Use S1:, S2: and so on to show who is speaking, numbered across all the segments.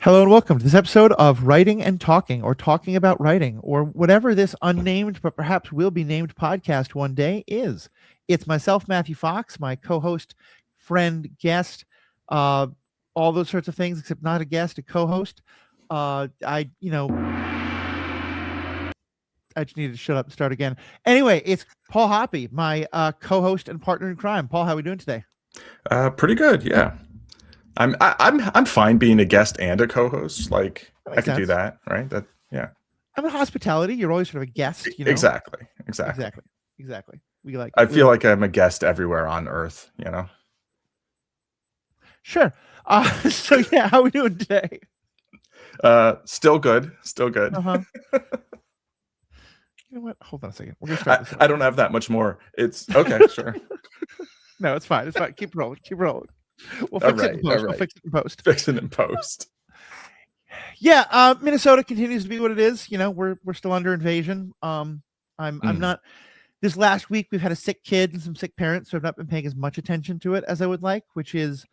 S1: Hello and welcome to this episode of Writing and Talking, or Talking About Writing, or whatever this unnamed but perhaps will be named podcast one day is. It's myself, Matthew Fox, my co-host, friend, guest, uh, all those sorts of things, except not a guest, a co-host. I just needed to shut up and start again. Anyway, it's Paul Hoppy, my co-host and partner in crime. Paul, how are we doing today?
S2: Pretty good, yeah. I'm fine being a guest and a co-host. Like
S1: That
S2: I
S1: makes
S2: could do
S1: sense.
S2: that, right? Yeah.
S1: I'm in hospitality. You're always sort of a guest,
S2: Exactly.
S1: Exactly. We like.
S2: I feel like I'm a guest everywhere on Earth.
S1: Sure. So yeah, how are we doing today?
S2: Still good.
S1: Uh-huh. You know what? Hold on a second. We're gonna start this.
S2: I don't have that much more. It's okay. Sure.
S1: No, it's fine. It's fine. Keep rolling. We'll
S2: All
S1: fix it in
S2: right,
S1: post.
S2: all
S1: We'll
S2: right.
S1: fix it in post.
S2: Fix it in post.
S1: Yeah, Minnesota continues to be what it is. We're still under invasion. I'm not. This last week we've had a sick kid and some sick parents, so I've not been paying as much attention to it as I would like, which is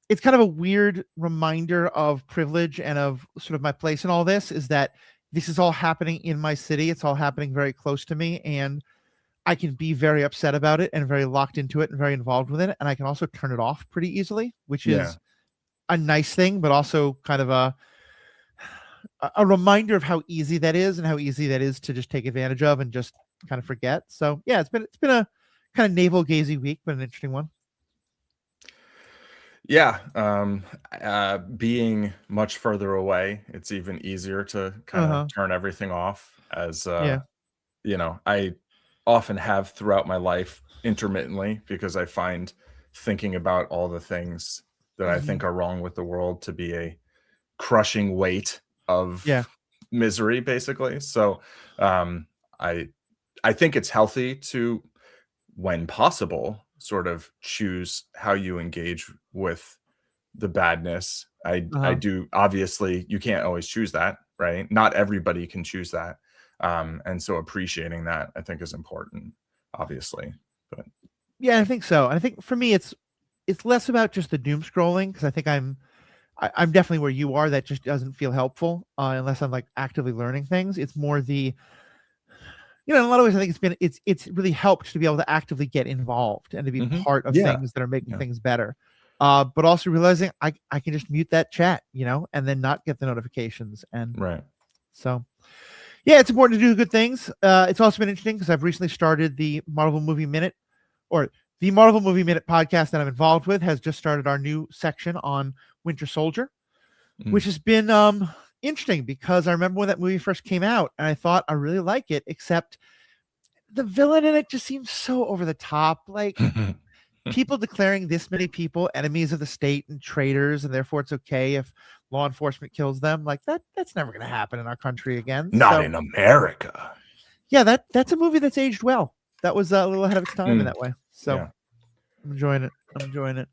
S1: it's kind of a weird reminder of privilege and of sort of my place in all this, is that this is all happening in my city. It's all happening very close to me, and I can be very upset about it and very locked into it and very involved with it. And I can also turn it off pretty easily, which is a nice thing, but also kind of a reminder of how easy that is and how easy that is to just take advantage of and just kind of forget. So yeah, it's been a kind of navel gazy week, but an interesting one.
S2: Yeah. Being much further away, it's even easier to kind of turn everything off as
S1: Yeah.
S2: I often have throughout my life intermittently, because I find thinking about all the things that I think are wrong with the world to be a crushing weight of misery, basically. So I think it's healthy to, when possible, sort of choose how you engage with the badness. I do. Obviously, you can't always choose that, right? Not everybody can choose that. And so appreciating that, I think, is important, obviously. But
S1: yeah, I think so. I think for me, it's less about just the doom scrolling, because I think I'm definitely where you are. That just doesn't feel helpful unless I'm like actively learning things. It's more the, in a lot of ways, I think it's really helped to be able to actively get involved and to be part of things that are making things better. But also realizing I can just mute that chat, and then not get the notifications. And so, yeah, it's important to do good things. It's also been interesting because I've recently started the Marvel Movie Minute, or the Marvel Movie Minute podcast that I'm involved with has just started our new section on Winter Soldier, which has been interesting because I remember when that movie first came out and I thought I really like it, except the villain in it just seems so over the top. Like people declaring this many people enemies of the state and traitors, and therefore it's okay if law enforcement kills them. Like that's never going to happen in our country again.
S2: Not in America.
S1: Yeah, that's a movie that's aged well. That was a little ahead of its time in that way. So I'm enjoying it.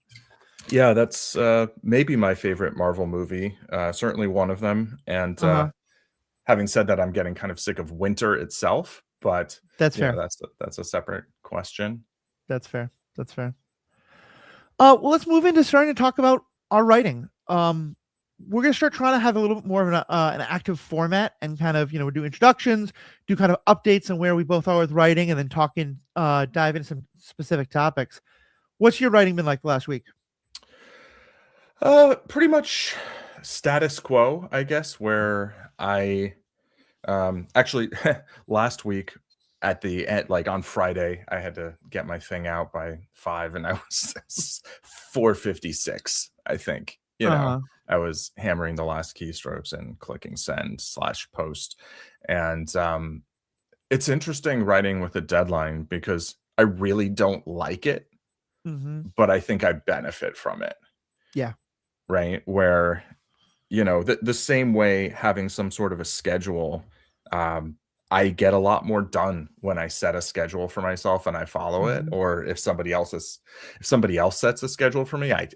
S2: Yeah, that's maybe my favorite Marvel movie. Certainly one of them. And having said that, I'm getting kind of sick of winter itself. But
S1: that's fair.
S2: That's a separate question.
S1: That's fair. Well, let's move into starting to talk about our writing. We're going to start trying to have a little bit more of an active format, and kind of, do introductions, do kind of updates on where we both are with writing, and then dive into some specific topics. What's your writing been like the last week?
S2: Pretty much status quo, I guess, where I actually last week at the end, like on Friday, I had to get my thing out by 5 and I was 4:56, I think. I was hammering the last keystrokes and clicking send / post. And it's interesting writing with a deadline because I really don't like it, but I think I benefit from it.
S1: Yeah.
S2: Right. Where, the same way having some sort of a schedule, I get a lot more done when I set a schedule for myself and I follow it. Or if somebody else sets a schedule for me, I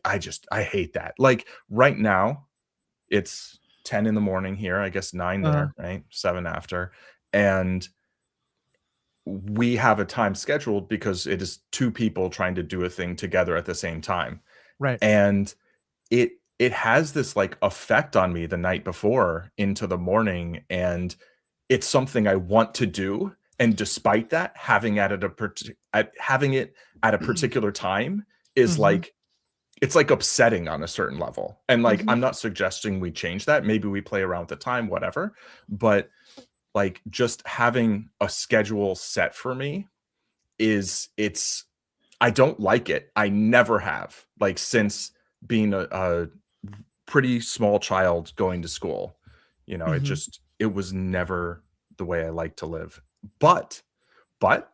S2: hate that. Like right now, it's 10 in the morning here, I guess 9 there, right? 7 after. And we have a time scheduled because it is two people trying to do a thing together at the same time.
S1: Right.
S2: And it it has this like effect on me the night before into the morning, and it's something I want to do. And despite that, having it at a particular time is
S1: Hmm.
S2: like, it's like upsetting on a certain level. And like,
S1: Hmm.
S2: I'm not suggesting we change that. Maybe we play around with the time, whatever. But like just having a schedule set for me it's I don't like it. I never have, like, since being a pretty small child going to school.
S1: Hmm.
S2: It was never the way I like to live. But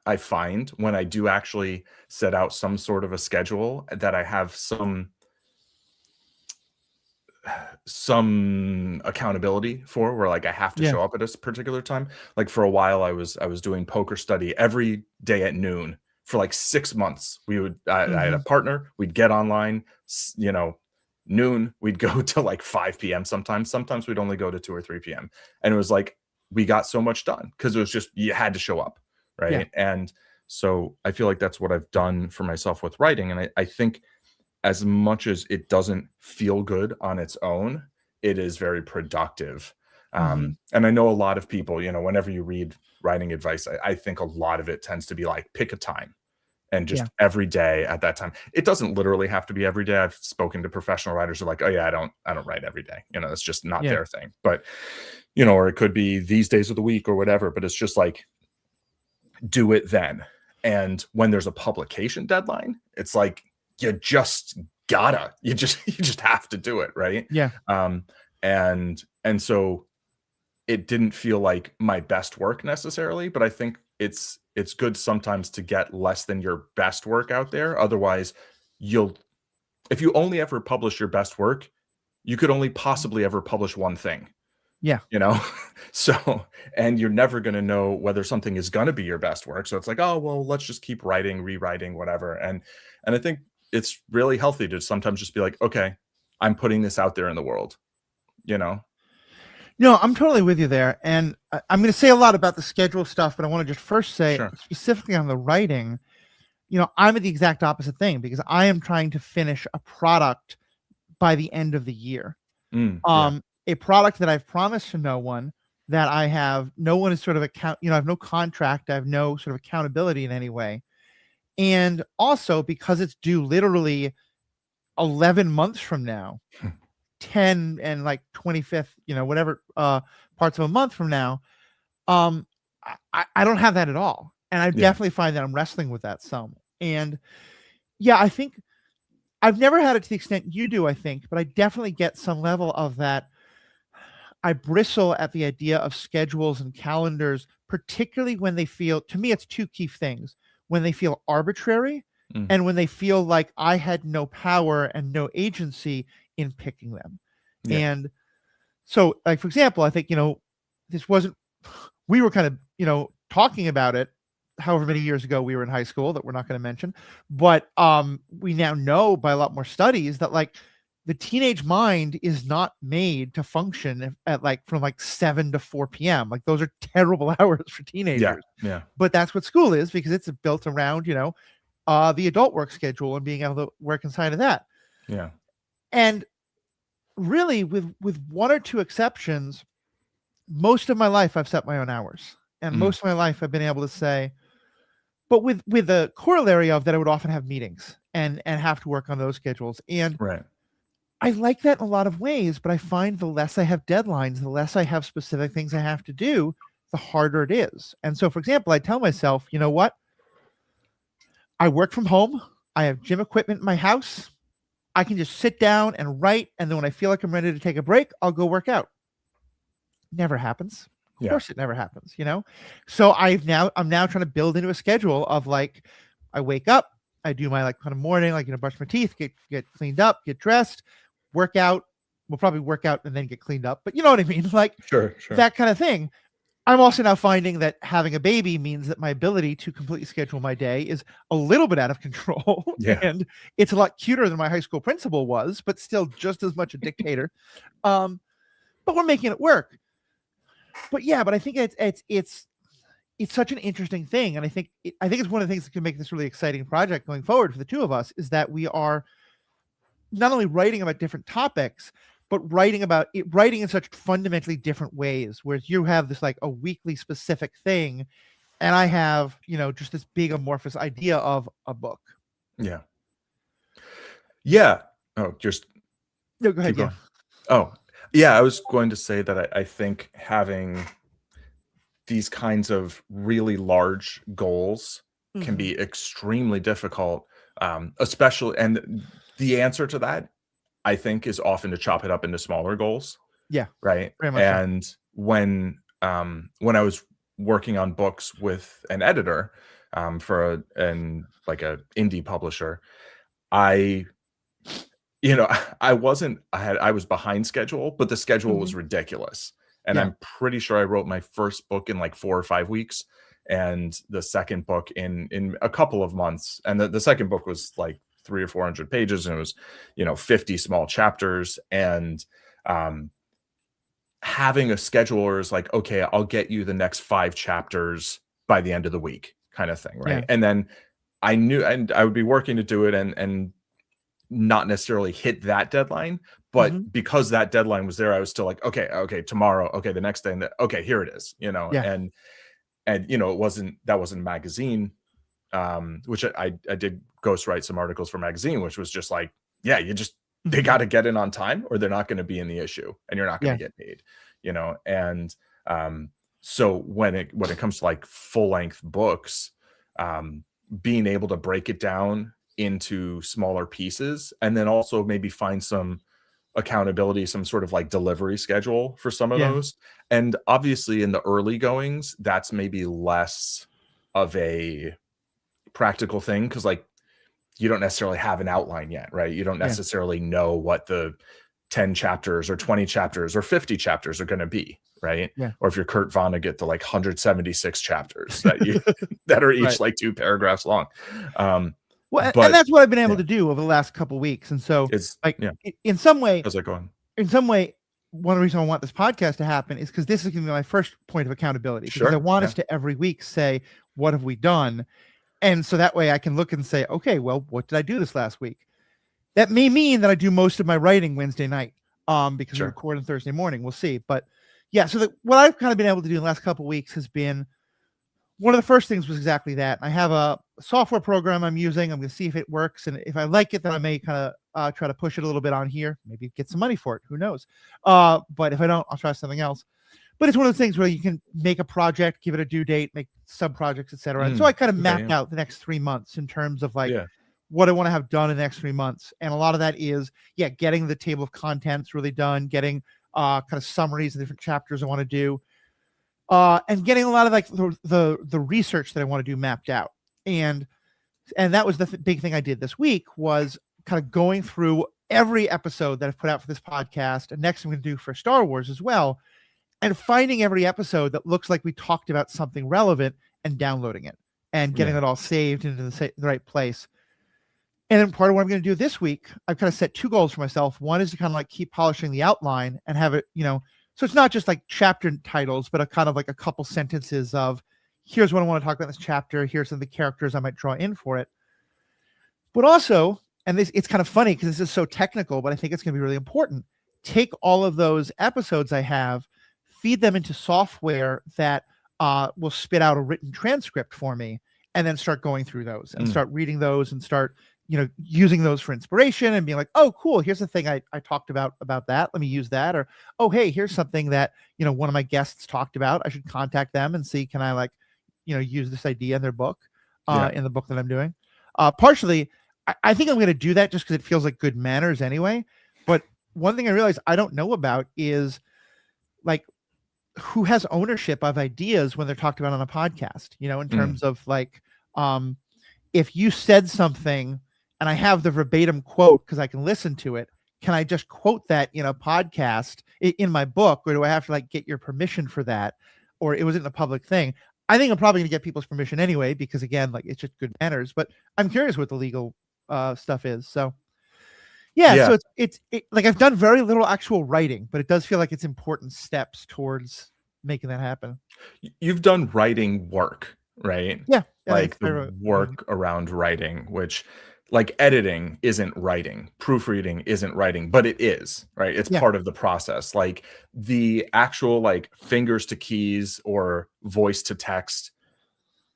S2: I find when I do actually set out some sort of a schedule that I have some accountability for, where like I have to
S1: Yeah.
S2: show up at a particular time. Like for a while I was doing poker study every day at noon for like 6 months. I had a
S1: Hmm.
S2: partner, we'd get online, noon, we'd go to like 5 p.m. Sometimes we'd only go to 2 or 3 p.m. And it was like we got so much done because it was just, you had to show up,
S1: Yeah.
S2: right? And so I feel like that's what I've done for myself with writing. And I think as much as it doesn't feel good on its own, it is very productive.
S1: Hmm.
S2: And I know a lot of people, whenever you read writing advice, I think a lot of it tends to be like, pick a time and
S1: Yeah.
S2: just every day at that time. It doesn't literally have to be every day. I've spoken to professional writers who are like, oh yeah, I don't write every day. It's just not
S1: Yeah.
S2: their thing. But, or it could be these days of the week or whatever, but it's just like, do it then. And when there's a publication deadline, it's like you just you just have to do it, right?
S1: Yeah.
S2: Um, and so it didn't feel like my best work necessarily, but I think it's good sometimes to get less than your best work out there. Otherwise, you'll if you only ever publish your best work, you could only possibly ever publish one thing,
S1: Yeah.
S2: you know so, and you're never going to know whether something is going to be your best work, so it's like, oh well, let's just keep writing, rewriting, whatever. And I think it's really healthy to sometimes just be like, okay, I'm putting this out there in the world you know
S1: No, I'm totally with you there. And I'm going to say a lot about the schedule stuff, but I want to just first say
S2: Sure.
S1: specifically on the writing, I'm at the exact opposite thing because I am trying to finish a product by the end of the year.
S2: Yeah.
S1: A product that I've promised to no one, that I have no one is sort of I have no contract, I have no sort of accountability in any way. And also because it's due literally 11 months from now, 10 and like 25th, whatever parts of a month from now, um, I don't have that at all. And I
S2: Yeah.
S1: definitely find that I'm wrestling with that some. And yeah, I think I've never had it to the extent you do, I think, but I definitely get some level of that. I bristle at the idea of schedules and calendars, particularly when they feel, to me, it's two key things: when they feel arbitrary
S2: Mm.
S1: and when they feel like I had no power and no agency in picking them.
S2: Yeah.
S1: And so, like, for example, I think, this wasn't, we were kind of, talking about it however many years ago we were in high school that we're not going to mention, but we now know by a lot more studies that like the teenage mind is not made to function at like from like 7 to 4 p.m. Like those are terrible hours for
S2: Yeah.
S1: teenagers.
S2: Yeah.
S1: But that's what school is because it's built around, the adult work schedule and being able to work inside of that.
S2: Yeah.
S1: And really with one or two exceptions, most of my life I've set my own hours. And
S2: Mm.
S1: most of my life I've been able to say, but with the corollary of that, I would often have meetings and have to work on those schedules. And
S2: Right.
S1: I like that in a lot of ways, but I find the less I have deadlines, the less I have specific things I have to do, the harder it is. And so, for example, I tell myself, you know what? I work from home. I have gym equipment in my house. I can just sit down and write. And then when I feel like I'm ready to take a break, I'll go work out. Never happens. Of
S2: Yeah.
S1: course it never happens, So I'm now trying to build into a schedule of like, I wake up, I do my like kind of morning, like, brush my teeth, get cleaned up, get dressed, work out. We'll probably work out and then get cleaned up, but you know what I mean? Like
S2: Sure.
S1: that kind of thing. I'm also now finding that having a baby means that my ability to completely schedule my day is a little bit out of control.
S2: Yeah.
S1: And it's a lot cuter than my high school principal was, but still just as much a dictator. But we're making it work. But yeah, but I think it's such an interesting thing, and I think it's one of the things that can make this really exciting project going forward for the two of us is that we are not only writing about different topics, but writing in such fundamentally different ways, whereas you have this like a weekly specific thing, and I have, just this big amorphous idea of a book.
S2: Yeah. Yeah. Oh, just
S1: No, go ahead.
S2: keep
S1: Yeah.
S2: going. Oh, yeah. I was going to say that I think having these kinds of really large goals can
S1: Mhm.
S2: be extremely difficult, especially, and the answer to that, I think, is often to chop it up into smaller goals,
S1: Yeah.
S2: right?
S1: Very much so.
S2: And when I was working on books with an editor, for a indie publisher, I I was behind schedule, but the schedule was
S1: Mhm.
S2: ridiculous. And
S1: Yeah.
S2: I'm pretty sure I wrote my first book in like 4 or 5 weeks, and the second book in a couple of months. And the second book was like 3 or 400 pages, and it was, 50 small chapters. And um having a scheduler is like, okay, I'll get you the next 5 chapters by the end of the week, kind of thing,
S1: Yeah.
S2: right? And then I knew, and I would be working to do it, and not necessarily hit that deadline, but
S1: Mhm.
S2: because that deadline was there, I was still like, okay, tomorrow, okay, the next day, and okay, here it is,
S1: Yeah.
S2: and that wasn't a magazine, which I did ghostwrite some articles for magazine, which was just like, yeah, they
S1: Mhm.
S2: got to get in on time, or they're not going to be in the issue, and you're not going
S1: Yeah.
S2: to get paid, and so when it comes to like full length books, um, being able to break it down into smaller pieces, and then also maybe find some accountability, some sort of like delivery schedule for some of
S1: Yeah.
S2: those. And obviously in the early goings, that's maybe less of a practical thing, because like you don't necessarily have an outline yet, right? You don't
S1: Yeah.
S2: necessarily know what the 10 chapters or 20 chapters or 50 chapters are going to be, right?
S1: Yeah.
S2: Or if you're Kurt Vonnegut, the like 176 chapters that are
S1: Right.
S2: each like 2 paragraphs long.
S1: Well, and
S2: But
S1: that's what I've been able
S2: yeah,
S1: to do over the last couple weeks. And so,
S2: it's
S1: like,
S2: yeah.
S1: in some way,
S2: How's that going?
S1: one of the reasons I want this podcast to happen is because this is going to be my first point of accountability, because I
S2: Sure.
S1: want
S2: Yeah.
S1: us to every week say, what have we done? And so that way I can look and say, okay, well, what did I do this last week? That may mean that I do most of my writing Wednesday night, because we
S2: Sure.
S1: record on Thursday morning. We'll see. But yeah, so what I've kind of been able to do in the last couple of weeks has been, one of the first things was exactly that. I have a software program I'm using. I'm going to see if it works, and if I like it, then I may kind of try to push it a little bit on here. Maybe get some money for it. Who knows? But if I don't, I'll try something else. But it's one of those things where you can make a project, give it a due date, make sub projects, etc. And so I kind of
S2: Okay.
S1: mapped out the next 3 months in terms of like
S2: Yeah.
S1: what I want to have done in the next 3 months. And a lot of that is, getting the table of contents really done, getting kind of summaries of different chapters I want to do, and getting a lot of like the research that I want to do mapped out. And that was the big thing I did this week, was kind of going through every episode that I've put out for this podcast, and next I'm going to do for Star Wars as well, and finding every episode that looks like we talked about something relevant and downloading it and getting
S2: Yeah.
S1: it all saved into the right place. And then part of what I'm going to do this week, I've kind of set 2 goals for myself. One is to kind of like keep polishing the outline and have it, so it's not just like chapter titles, but a kind of like a couple sentences of, here's what I want to talk about in this chapter. Here's some of the characters I might draw in for it. But also, and it's kind of funny because this is so technical, but I think it's going to be really important. Take all of those episodes I have, feed them into software that will spit out a written transcript for me, and then start going through those and start reading those and start, using those for inspiration and being like, oh, cool, here's the thing I talked about that. Let me use that. Or, oh, hey, here's something that, one of my guests talked about. I should contact them and see, can I like, use this idea in their book,
S2: Yeah.
S1: in the book that I'm doing. Partially, I think I'm going to do that just because it feels like good manners anyway. But one thing I realized I don't know about is like, who has ownership of ideas when they're talked about on a podcast, in terms of like, if you said something and I have the verbatim quote because I can listen to it, can I just quote that in a podcast in my book, or do I have to like get your permission for that? Or it was in a public thing. I think I'm probably gonna get people's permission anyway, because again, like, it's just good manners, but I'm curious what the legal stuff is. So yeah,
S2: Yeah.
S1: so it's like, I've done very little actual writing, but it does feel like it's important steps towards making that happen.
S2: You've done writing work, right?
S1: Yeah.
S2: Like
S1: I
S2: the
S1: wrote.
S2: work around writing, which like editing isn't writing, proofreading isn't writing, but it is, right? It's
S1: Yeah.
S2: part of the process. Like the actual like fingers to keys or voice to text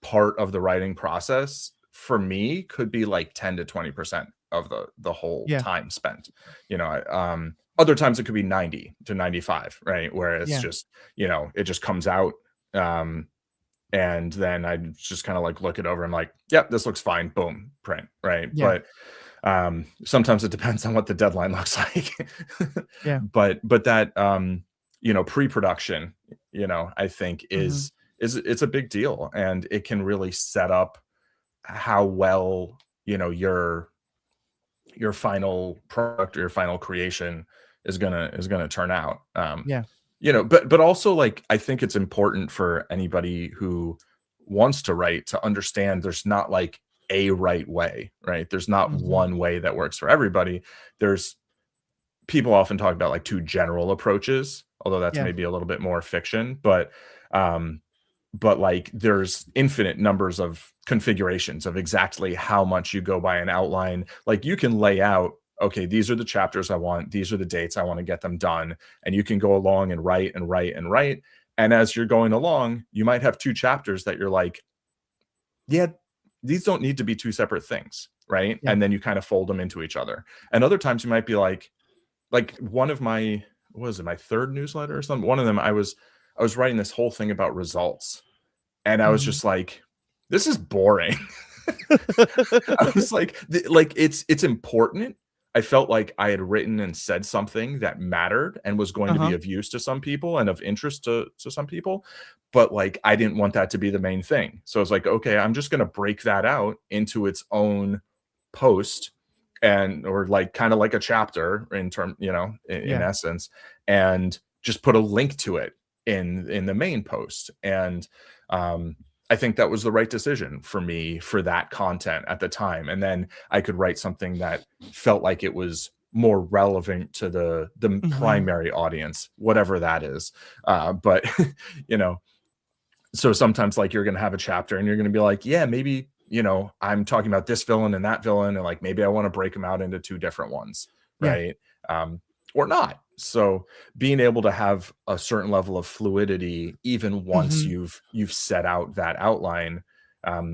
S2: part of the writing process for me could be like 10 to 20% of the whole
S1: Yeah.
S2: time spent. Other times it could be 90 to 95, right? Where it's
S1: Yeah.
S2: just, it just comes out. And then I just kind of like look it over. I'm like, yep, this looks fine. Boom, print, right?
S1: Yeah.
S2: But sometimes it depends on what the deadline looks like.
S1: Yeah.
S2: But that pre-production, I think
S1: Mhm.
S2: it's a big deal, and it can really set up how well your final product or your final creation is gonna turn out.
S1: Yeah.
S2: But also, like, I think it's important for anybody who wants to write to understand there's not like a right way, right? There's not
S1: Mhm.
S2: one way that works for everybody. There's People often talk about like two general approaches, although that's
S1: Yeah.
S2: maybe a little bit more fiction, um but like there's infinite numbers of configurations of exactly how much you go by an outline. Like you can lay out, okay, these are the chapters I want, these are the dates I want to get them done, and you can go along and write and write and write. And as you're going along, you might have two chapters that you're like, yeah, these don't need to be two separate things, right?
S1: Yeah.
S2: And then you kind of fold them into each other. And other times you might be like one of my, what was it, my third newsletter or something, one of them, I was writing this whole thing about results, and I was
S1: Mhm.
S2: just like, this is boring. I was like, it's important. I felt like I had written and said something that mattered and was going to be
S1: Uh-huh.
S2: of use to some people and of interest to some people, but like I didn't want that to be the main thing. So I was like, okay, I'm just going to break that out into its own post, and or like kind of like a chapter in
S1: Yeah.
S2: essence, and just put a link to it in the main post. And um I think that was the right decision for me for that content at the time. And then I could write something that felt like it was more relevant to the
S1: Mhm.
S2: primary audience, whatever that is. But you know, so sometimes like you're gonna have a chapter and you're gonna be like, yeah, maybe I'm talking about this villain and that villain, and like maybe I want to break them out into two different ones,
S1: Yeah.
S2: right? Or not. So being able to have a certain level of fluidity even once
S1: Mhm.
S2: you've set out that outline.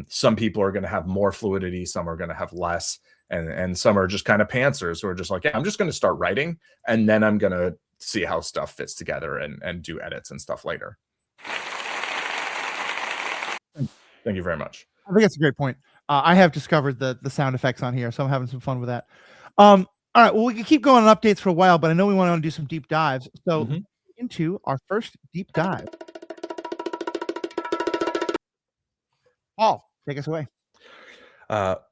S2: Some people are going to have more fluidity, some are going to have less, and some are just kind of pantsers who are just like, yeah, I'm just going to start writing, and then I'm going to see how stuff fits together and do edits and stuff later. Thank you very much.
S1: I think that's a great point. I have discovered the sound effects on here, so I'm having some fun with that. All right, well, we can keep going on updates for a while, but I know we wanna do some deep dives. So
S2: Mhm.
S1: into our first deep dive. Paul, take us away.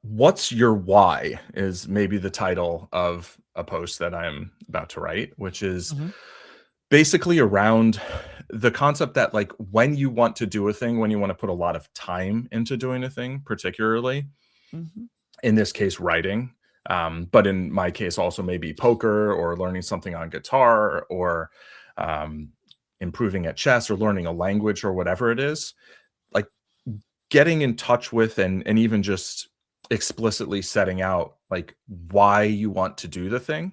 S2: What's your why is maybe the title of a post that I'm about to write, which is
S1: Mhm.
S2: basically around the concept that like when you want to do a thing, when you want to put a lot of time into doing a thing, particularly
S1: Mhm.
S2: in this case, writing. But in my case, also maybe poker or learning something on guitar or um, improving at chess or learning a language or whatever it is. Like getting in touch with and even just explicitly setting out like why you want to do the thing,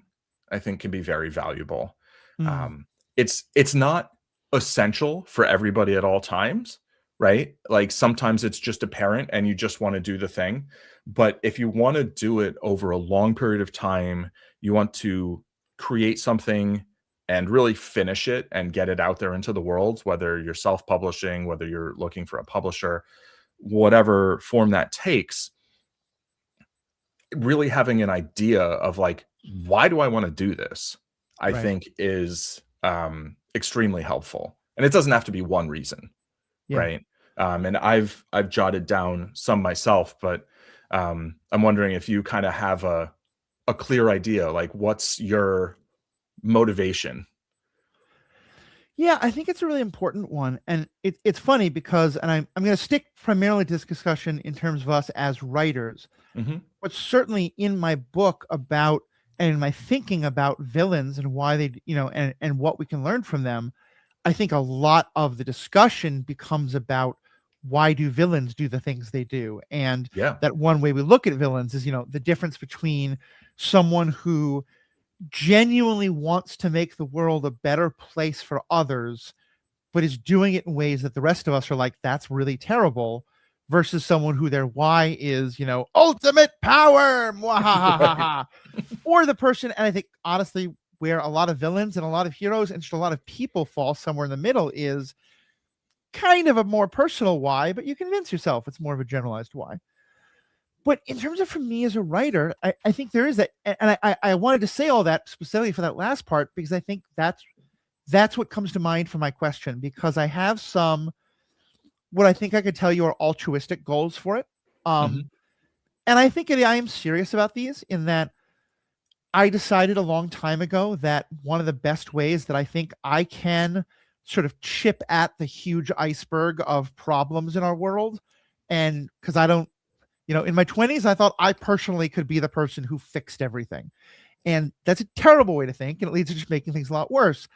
S2: I think can be very valuable.
S1: Mm.
S2: um it's not essential for everybody at all times, right? Like sometimes it's just apparent and you just want to do the thing, but if you want to do it over a long period of time, you want to create something and really finish it and get it out there into the world, whether you're self-publishing, whether you're looking for a publisher, whatever form that takes, really having an idea of like, why do I want to do this? I
S1: Right.
S2: think is extremely helpful. And it doesn't have to be one reason,
S1: Yeah.
S2: right? And I've jotted down some myself, but I'm wondering if you kind of have a clear idea, like what's your motivation?
S1: Yeah, I think it's a really important one, and it's funny because and I'm gonna stick primarily to this discussion in terms of us as writers,
S2: Hmm.
S1: but certainly in my book about and in my thinking about villains and why they and what we can learn from them, I think a lot of the discussion becomes about why do villains do the things they do? And
S2: Yeah.
S1: that one way we look at villains is, the difference between someone who genuinely wants to make the world a better place for others, but is doing it in ways that the rest of us are like, that's really terrible, versus someone who their why is, ultimate power,
S2: Right.
S1: mwahahaha. Or the person, and I think honestly, where a lot of villains and a lot of heroes and just a lot of people fall somewhere in the middle is kind of a more personal why, but you convince yourself it's more of a generalized why. But in terms of for me as a writer, I think there is that, and I wanted to say all that specifically for that last part because I think that's what comes to mind for my question, because I have some what I think I could tell you are altruistic goals for it.
S2: Mhm.
S1: And I think I am serious about these in that I decided a long time ago that one of the best ways that I think I can sort of chip at the huge iceberg of problems in our world, and because I don't, in my 20s, I thought I personally could be the person who fixed everything. And that's a terrible way to think, and it leads to just making things a lot worse.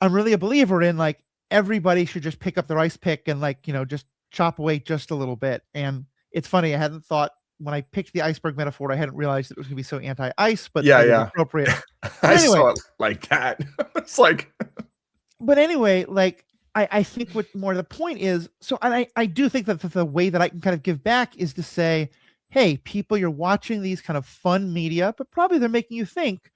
S1: I'm really a believer in like everybody should just pick up their ice pick and like, just chop away just a little bit. And it's funny, I hadn't thought when I picked the iceberg metaphor, I hadn't realized it was gonna be so anti-ice, but
S2: Yeah,
S1: that is
S2: yeah.
S1: appropriate. But
S2: I
S1: anyway,
S2: saw it like that. It's like
S1: like I think what more the point is, so and I do think that the way that I can kind of give back is to say, hey, people, you're watching these kind of fun media, but probably they're making you think.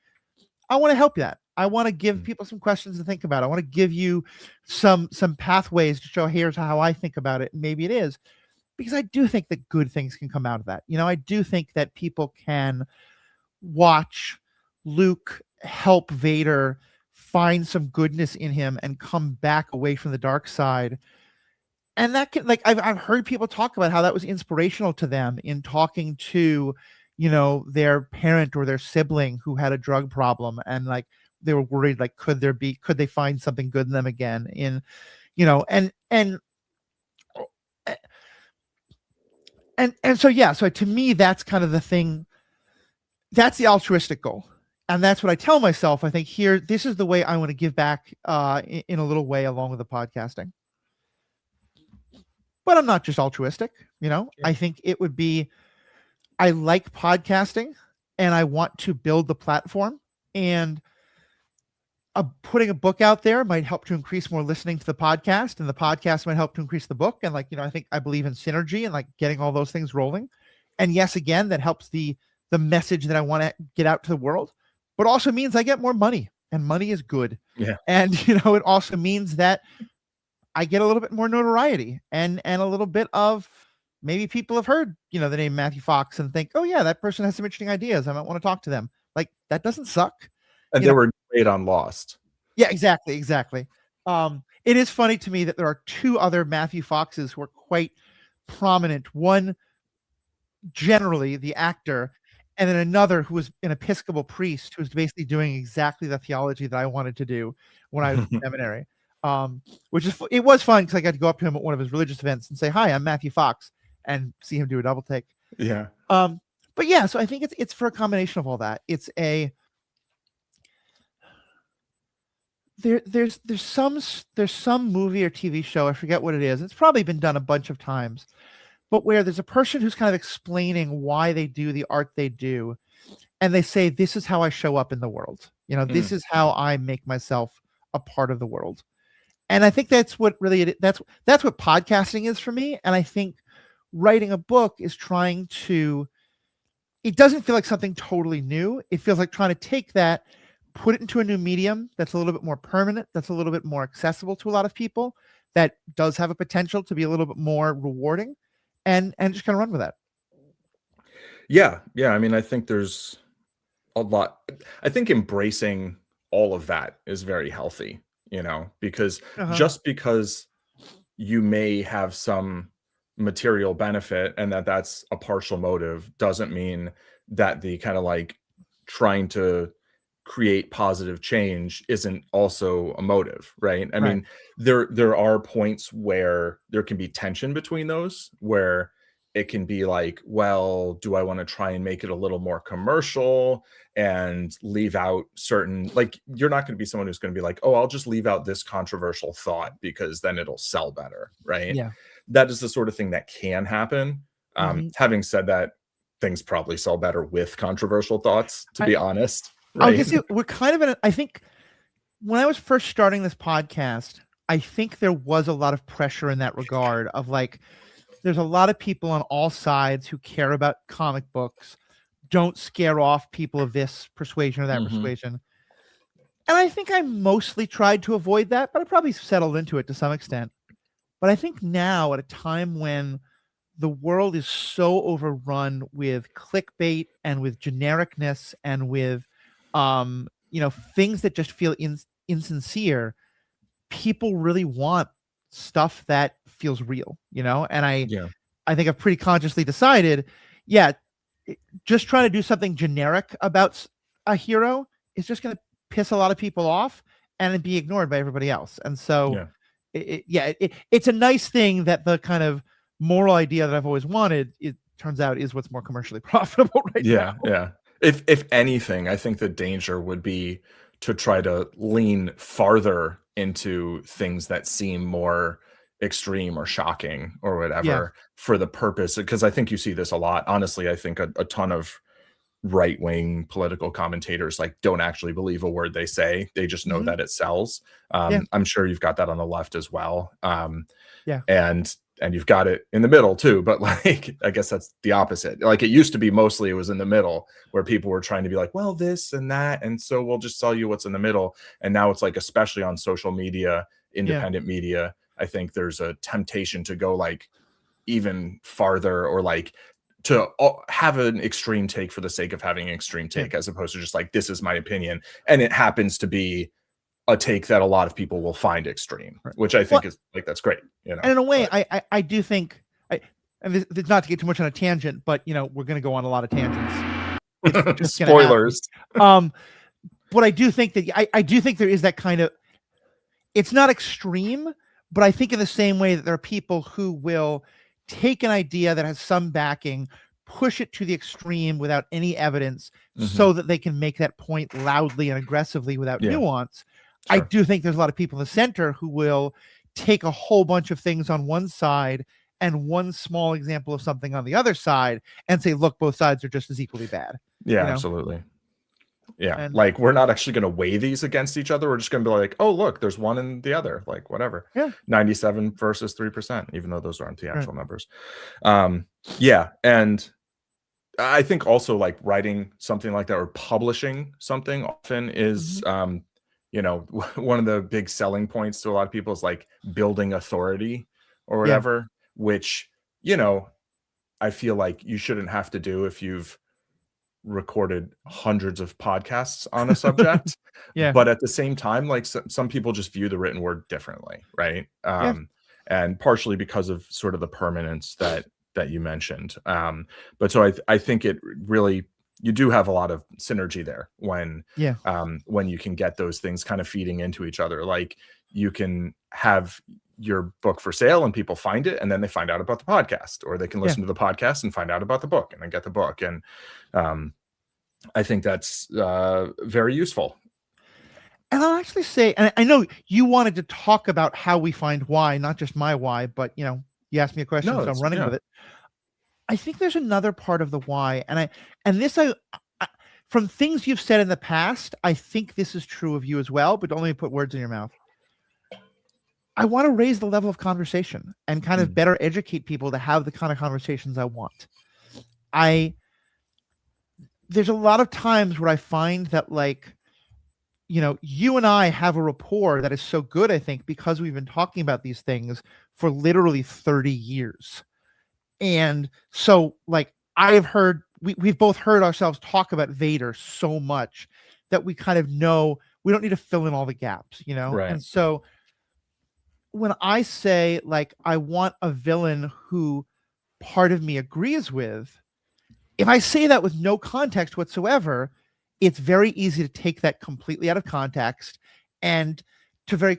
S1: I want to help that. I want to give people some questions to think about. I want to give you some pathways to show here's how I think about it. Maybe it is because I do think that good things can come out of that. I do think that people can watch Luke help Vader find some goodness in him and come back away from the dark side. And that can, like, I've heard people talk about how that was inspirational to them in talking to, their parent or their sibling who had a drug problem, and like they were worried, like, could they find something good in them again? And so yeah, so to me, that's kind of the thing. That's the altruistic goal. And that's what I tell myself. I think here, this is the way I want to give back in a little way along with the podcasting. But I'm not just altruistic, I think it would be, I like podcasting and I want to build the platform, and putting a book out there might help to increase more listening to the podcast, and the podcast might help to increase the book. And like, I believe in synergy and like getting all those things rolling. And yes, again, that helps the message that I want to get out to the world, but also means I get more money, and money is good.
S2: Yeah.
S1: And, it also means that I get a little bit more notoriety and a little bit of, maybe people have heard, the name Matthew Fox and think, oh yeah, that person has some interesting ideas. I might want to talk to them. Like, that doesn't suck.
S2: And they were great on Lost.
S1: Yeah, exactly. It is funny to me that there are two other Matthew Foxes who are quite prominent. One, generally the actor, and then another who was an Episcopal priest who's basically doing exactly the theology that I wanted to do when I was in seminary. It was fun because I got to go up to him at one of his religious events and say, hi, I'm Matthew Fox, and see him do a double take.
S2: Yeah.
S1: But yeah, so I think it's for a combination of all that. It's there's some movie or TV show, I forget what it is. It's probably been done a bunch of times, but where there's a person who's kind of explaining why they do the art they do, and they say, this is how I show up in the world. This is how I make myself a part of the world. And I think that's what really that's what podcasting is for me. And I think writing a book is trying to, it doesn't feel like something totally new. It feels like trying to take that, put it into a new medium that's a little bit more permanent, that's a little bit more accessible to a lot of people, that does have a potential to be a little bit more rewarding, and just kind of run with that.
S2: Yeah. I mean, I think there's a lot. I think embracing all of that is very healthy, because just because you may have some material benefit and that's a partial motive doesn't mean that the kind of like trying to create positive change isn't also a motive, right? I mean, there are points where there can be tension between those, where it can be like, well, do I want to try and make it a little more commercial and leave out certain, like, you're not going to be someone who's going to be like, oh, I'll just leave out this controversial thought because then it'll sell better, right?
S1: Yeah.
S2: that is the sort of thing that can happen.
S1: Mhm.
S2: Having said that, things probably sell better with controversial thoughts, to
S1: I
S2: be honest,
S1: I was
S2: right?
S1: gonna say we're kind of in a, I think when I was first starting this podcast, I think there was a lot of pressure in that regard of like, there's a lot of people on all sides who care about comic books, don't scare off people of this persuasion or that
S2: Mhm.
S1: persuasion. And I think I mostly tried to avoid that, but I probably settled into it to some extent. But I think now, at a time when the world is so overrun with clickbait and with genericness and with things that just feel insincere, people really want stuff that feels real, and
S2: Yeah.
S1: I think I've pretty consciously decided, yeah, just trying to do something generic about a hero is just going to piss a lot of people off and be ignored by everybody else. And so,
S2: Yeah.
S1: it's a nice thing that the kind of moral idea that I've always wanted, it turns out, is what's more commercially profitable right now.
S2: Yeah, yeah. If anything, I think the danger would be to try to lean farther into things that seem more extreme or shocking or
S1: Yeah,
S2: whatever for the purpose, because I think you see this a lot. Honestly, I think a ton of right-wing political commentators like don't actually believe a word they say. They just know
S1: hmm
S2: that it sells.
S1: yeah,
S2: I'm sure you've got that on the left as well.
S1: yeah,
S2: And you've got it in the middle too, but like I guess that's the opposite. Like it used to be mostly it was in the middle where people were trying to be like, well, this and that, and so we'll just sell you what's in the middle. And now it's like, especially on social media,
S1: yeah,
S2: independent media, I think there's a temptation to go like even farther, or like to have an extreme take for the sake of having an extreme
S1: yeah.
S2: take, as opposed to just like, this is my opinion, and it happens to be a take that a lot of people will find extreme,
S1: Right.
S2: which I
S1: Well,
S2: think is like, that's great,
S1: and in a way,
S2: but
S1: I do think, and this, not to get too much on a tangent, but we're going to go on a lot of tangents. It's just going to happen.
S2: spoilers.
S1: Um, but I do think that I do think there is that kind of, it's not extreme, but I think in the same way that there are people who will take an idea that has some backing, push it to the extreme without any evidence,
S2: Mhm.
S1: so that they can make that point loudly and aggressively without
S2: Yeah,
S1: nuance. I
S2: sure.
S1: do think there's a lot of people in the center who will take a whole bunch of things on one side and one small example of something on the other side and say, look, both sides are just as equally bad,
S2: Yeah,
S1: you know?
S2: absolutely. Yeah,
S1: And
S2: like, we're not actually gonna weigh these against each other. We're just gonna be like, "Oh, look, there's one and the other," like, whatever.
S1: yeah,
S2: 97 versus 3%, even though those aren't the
S1: right.
S2: actual numbers. Um, yeah, and I think also, like, writing something like that or publishing something often is,
S1: Mhm.
S2: one of the big selling points to a lot of people is, like, building authority or
S1: Yeah,
S2: whatever, which, you know, I feel like you shouldn't have to do if you've recorded hundreds of podcasts on a subject.
S1: yeah,
S2: But at the same time, like some people just view the written word differently, right?
S1: yeah,
S2: And partially because of sort of the permanence that you mentioned. But so I think it really, you do have a lot of synergy there
S1: yeah,
S2: when you can get those things kind of feeding into each other. Like you can have your book for sale and people find it and then they find out about the podcast, or they can
S1: yeah.
S2: listen to the podcast and find out about the book and then get the book. And um, I think that's very useful.
S1: And I'll actually say, and I know you wanted to talk about how we find why, not just my why, but you asked me a question,
S2: No,
S1: so I'm
S2: it's,
S1: running
S2: yeah.
S1: with it. I think there's another part of the why, and this I from things you've said in the past, I think this is true of you as well, but don't let me put words in your mouth. I want to raise the level of conversation and kind of
S2: Mm,
S1: better educate people to have the kind of conversations I want. I There's a lot of times where I find that, like, you and I have a rapport that is so good, I think, because we've been talking about these things for literally 30 years. And so, like, we've both heard ourselves talk about Vader so much that we kind of know we don't need to fill in all the gaps.
S2: right.
S1: And so when I say, like, I want a villain who part of me agrees with, if I say that with no context whatsoever, it's very easy to take that completely out of context and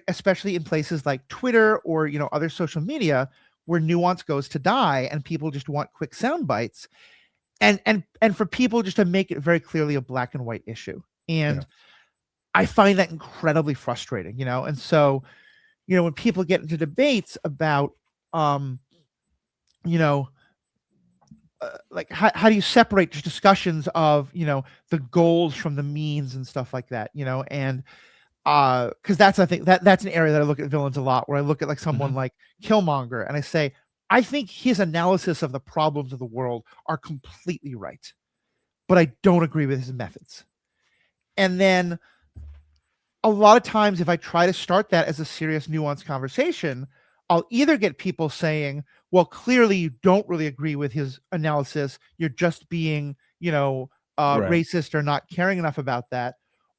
S1: especially in places like Twitter or other social media where nuance goes to die and people just want quick sound bites, and for people just to make it very clearly a black and white issue.
S2: Yeah.
S1: And I find that incredibly frustrating. And so when people get into debates about you know, like how do you separate just discussions of, the goals from the means and stuff like that, and because that's, I think that's an area that I look at villains a lot, where I look at like someone
S2: Mhm.
S1: like Killmonger and I say, I think his analysis of the problems of the world are completely right, but I don't agree with his methods. And then a lot of times, if I try to start that as a serious, nuanced conversation, I'll either get people saying, well, clearly you don't really agree with his analysis. You're just being,
S2: Right.
S1: racist or not caring enough about that.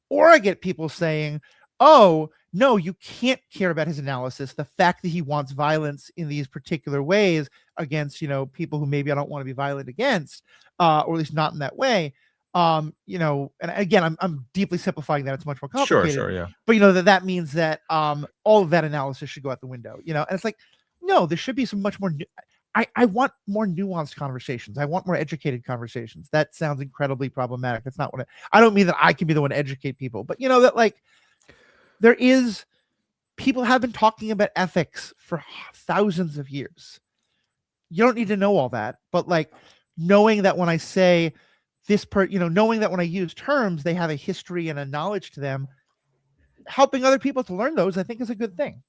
S1: Or I get people saying, oh, no, you can't care about his analysis. The fact that he wants violence in these particular ways against, people who maybe I don't want to be violent against, or at least not in that way. And again, I'm deeply simplifying that. It's much more
S2: Sure,
S1: complicated,
S2: sure, yeah.
S1: but that means that all of that analysis should go out the window. And it's like, no, there should be some much more. I want more nuanced conversations. I want more educated conversations. That sounds incredibly problematic. That's not what I don't mean that I can be the one to educate people, but that like there is people have been talking about ethics for thousands of years. You don't need to know all that, but like knowing that when I say knowing that when I use terms, they have a history and a knowledge to them, helping other people to learn those, I think is a good thing.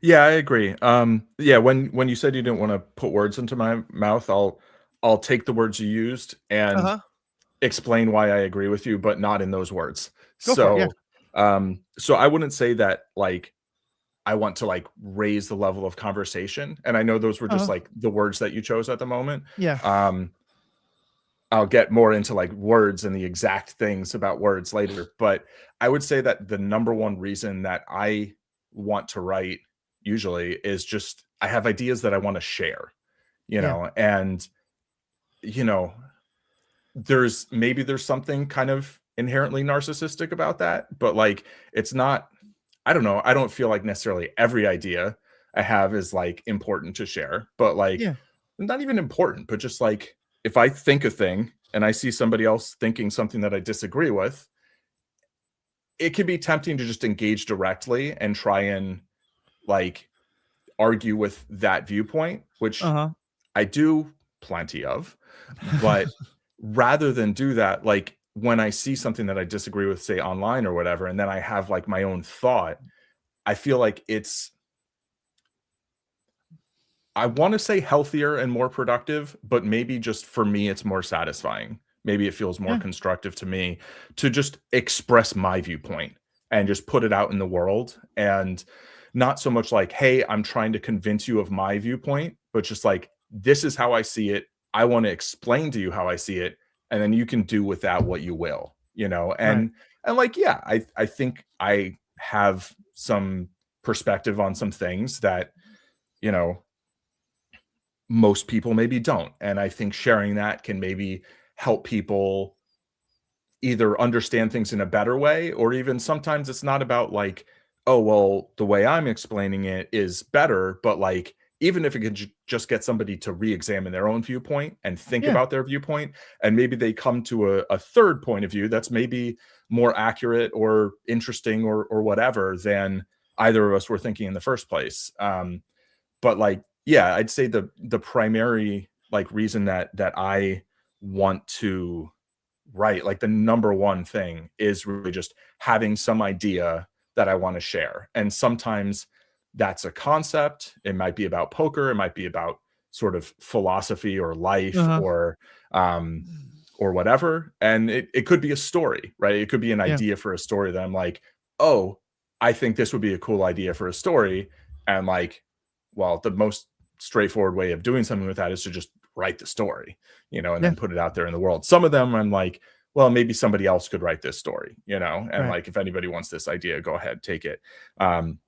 S2: Yeah, I agree. Yeah, when you said you didn't wanna put words into my mouth, I'll take the words you used and
S1: Uh-huh.
S2: explain why I agree with you, but not in those words.
S1: Go for it. Yeah.
S2: So I wouldn't say that, like, I want to, like, raise the level of conversation, and I know those were just,
S1: Uh-huh.
S2: like, the words that you chose at the moment.
S1: Yeah.
S2: Um, I'll get more into, like, words and the exact things about words later, but I would say that the number one reason that I want to write usually is just I have ideas that I wanna share,
S1: Yeah.
S2: and, you know, there's something kind of inherently narcissistic about that, but, like, it's not I don't know, I don't feel like necessarily every idea I have is, like, important to share, but, like,
S1: Yeah.
S2: not even important, but just, like, if I think a thing and I see somebody else thinking something that I disagree with, it can be tempting to just engage directly and try and, like, argue with that viewpoint, which
S1: Uh-huh.
S2: I do plenty of, but rather than do that, like, when I see something that I disagree with, say, online or whatever, and then I have, like, my own thought, I feel like it's I wanna say healthier and more productive, but maybe just for me, it's more satisfying. Maybe it feels more
S1: Yeah.
S2: constructive to me to just express my viewpoint and just put it out in the world, and not so much like, "Hey, I'm trying to convince you of my viewpoint," but just like, "This is how I see it. I wanna explain to you how I see it, and then you can do with that what you will," you know?
S1: Right.
S2: And like, yeah, I think I have some perspective on some things that, you know, most people maybe don't. And I think sharing that can maybe help people either understand things in a better way, or even sometimes it's not about like, oh, well, the way I'm explaining it is better, but like, even if it could just get somebody to re-examine their own viewpoint and think
S1: Yeah.
S2: about their viewpoint, and maybe they come to a third point of view that's maybe more accurate or interesting or whatever than either of us were thinking in the first place. But like, yeah, I'd say the primary like reason that I want to write, like the number one thing is really just having some idea that I want to share. And sometimes that's a concept. It might be about poker, it might be about sort of philosophy or life
S1: Uh-huh.
S2: um or whatever. And it could be a story, right? It could be an
S1: Yeah.
S2: idea for a story that I'm like, oh, I think this would be a cool idea for a story. And like, well, the most straightforward way of doing something with that is to just write the story, and
S1: Yeah.
S2: then put it out there in the world. Some of them I'm like, well, maybe somebody else could write this story, and
S1: Right.
S2: like if anybody wants this idea, go ahead, take it. Um,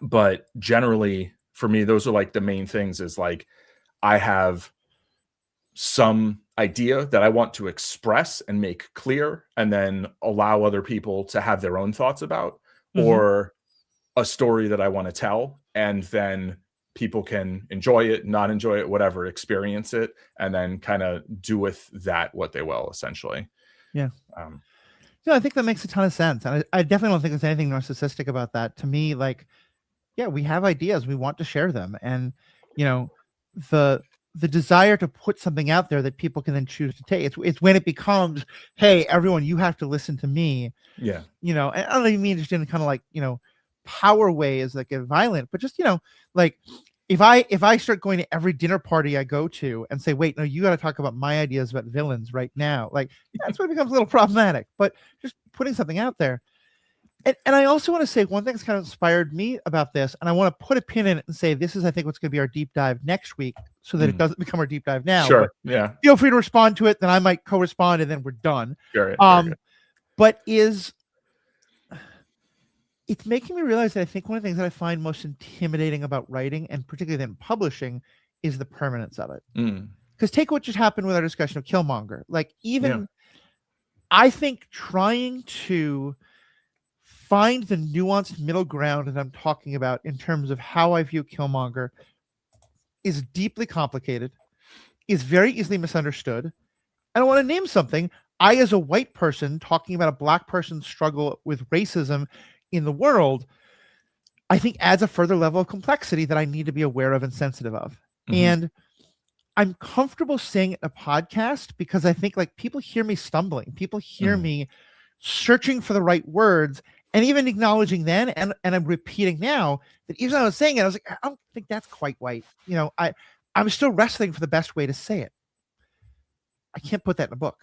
S2: but generally for me, those are like the main things is like I have some idea that I want to express and make clear, and then allow other people to have their own thoughts about,
S1: Mm-hmm.
S2: or a story that I want to tell, and then people can enjoy it, not enjoy it, whatever, experience it, and then kind of do with that what they will, essentially.
S1: Yeah.
S2: Um,
S1: No, I think that makes a ton of sense. And I definitely don't think there's anything narcissistic about that. To me, like, yeah, we have ideas, we want to share them. And, you know, the desire to put something out there that people can then choose to take. It's when it becomes, hey, everyone, you have to listen to me.
S2: Yeah.
S1: And I don't even mean just in kind of like, power ways that get violent, but just, like if I start going to every dinner party I go to and say, wait, no, you got to talk about my ideas about villains right now. Like that's when it becomes a little problematic, but just putting something out there. And I also want to say one thing that's kind of inspired me about this, and I want to put a pin in it and say this is, I think, what's going to be our deep dive next week, so that it doesn't become our deep dive now.
S2: Sure. Yeah.
S1: Feel free to respond to it, then I might co-respond, and then we're done.
S2: Sure.
S1: But it's making me realize that I think one of the things that I find most intimidating about writing, and particularly then publishing, is the permanence of it. Because take what just happened with our discussion of Killmonger. Like I think trying to find the nuanced middle ground that I'm talking about in terms of how I view Killmonger is deeply complicated, is very easily misunderstood. I want to name something. I, as a white person talking about a black person's struggle with racism in the world, I think adds a further level of complexity that I need to be aware of and sensitive of. And I'm comfortable saying it in a podcast because I think like people hear me stumbling. People hear me searching for the right words. And even acknowledging then, and I'm repeating now, that even though I was saying it, I was like, I don't think that's quite white. I'm still wrestling for the best way to say it. I can't put that in a book.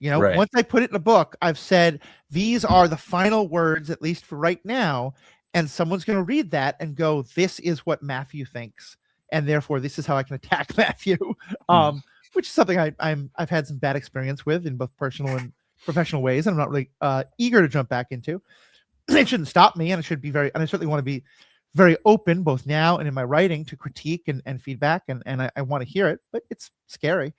S2: Right.
S1: Once I put it in a book, I've said, these are the final words, at least for right now. And someone's going to read that and go, this is what Matthew thinks. And therefore, this is how I can attack Matthew, which is something I've had some bad experience with in both personal and professional ways. I'm not really eager to jump back into. It shouldn't stop me, and I certainly want to be very open both now and in my writing to critique and feedback, and I want to hear it, but it's scary.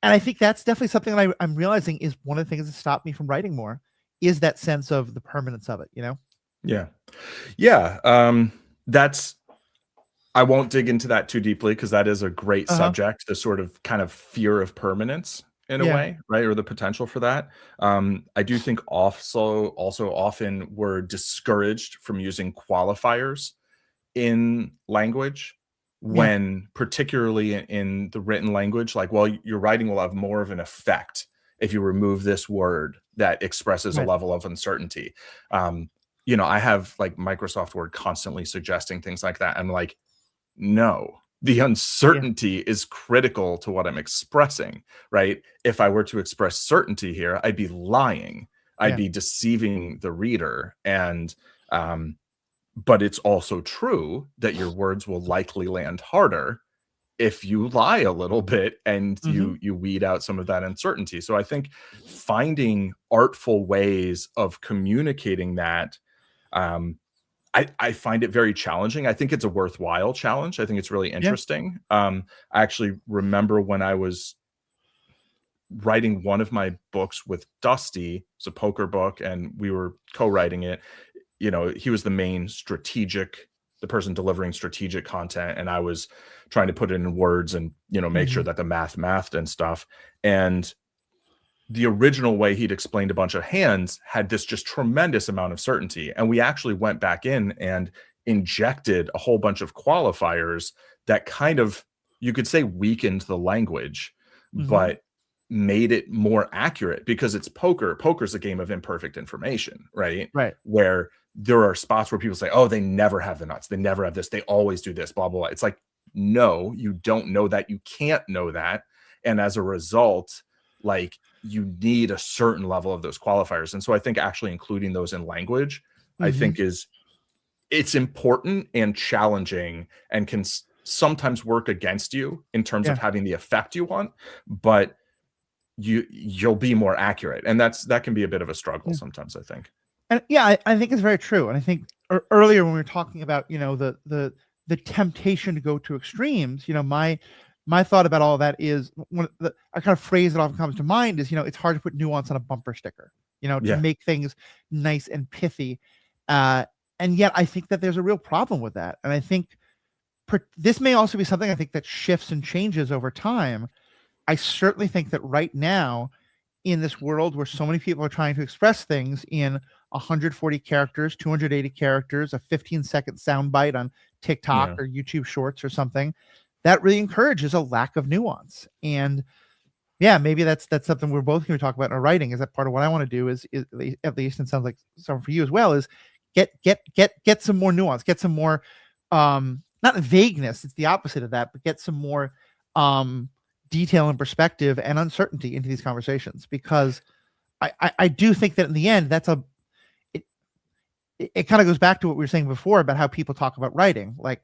S1: And I think that's definitely something that I'm realizing is one of the things that stopped me from writing more, is that sense of the permanence of it,
S2: Yeah. I won't dig into that too deeply because that is a great subject, the sort of kind of fear of permanence in a way, right? Or the potential for that. I do think also often we're discouraged from using qualifiers in language when particularly in the written language, like, well, your writing will have more of an effect if you remove this word that expresses a level of uncertainty. I have like Microsoft Word constantly suggesting things like that. I'm like, no, the uncertainty is critical to what I'm expressing, right? If I were to express certainty here, I'd be lying. I'd be deceiving the reader. And, but it's also true that your words will likely land harder if you lie a little bit and you weed out some of that uncertainty. So I think finding artful ways of communicating that, I find it very challenging. I think it's a worthwhile challenge. I think it's really interesting. I actually remember when I was writing one of my books with Dusty, it's a poker book, and we were co-writing it. He was the main the person delivering strategic content, and I was trying to put it in words and, make sure that the math mathed and stuff. And the original way he'd explained a bunch of hands had this just tremendous amount of certainty. And we actually went back in and injected a whole bunch of qualifiers that kind of, you could say, weakened the language, but made it more accurate because it's poker. Poker's a game of imperfect information, right?
S1: Right.
S2: Where there are spots where people say, oh, they never have the nuts. They never have this. They always do this, blah, blah, blah. It's like, no, you don't know that. You can't know that. And as a result, like, you need a certain level of those qualifiers. And so I think actually including those in language, I think it's important and challenging and can sometimes work against you in terms of having the effect you want, but you'll be more accurate. And that can be a bit of a struggle sometimes, I think.
S1: And I think it's very true. And I think earlier when we were talking about, the temptation to go to extremes, my thought about all of that is a kind of phrase that often comes to mind is, it's hard to put nuance on a bumper sticker, to make things nice and pithy. And yet I think that there's a real problem with that. And I think this may also be something I think that shifts and changes over time. I certainly think that right now in this world where so many people are trying to express things in 140 characters, 280 characters, a 15-second soundbite on TikTok or YouTube Shorts or something, that really encourages a lack of nuance. And yeah, maybe that's something we're both going to talk about in our writing. Is that part of what I want to do is at least, and sounds like something for you as well, is get some more nuance, get some more not vagueness, it's the opposite of that, but get some more detail and perspective and uncertainty into these conversations, because I do think that in the end it kind of goes back to what we were saying before about how people talk about writing. Like,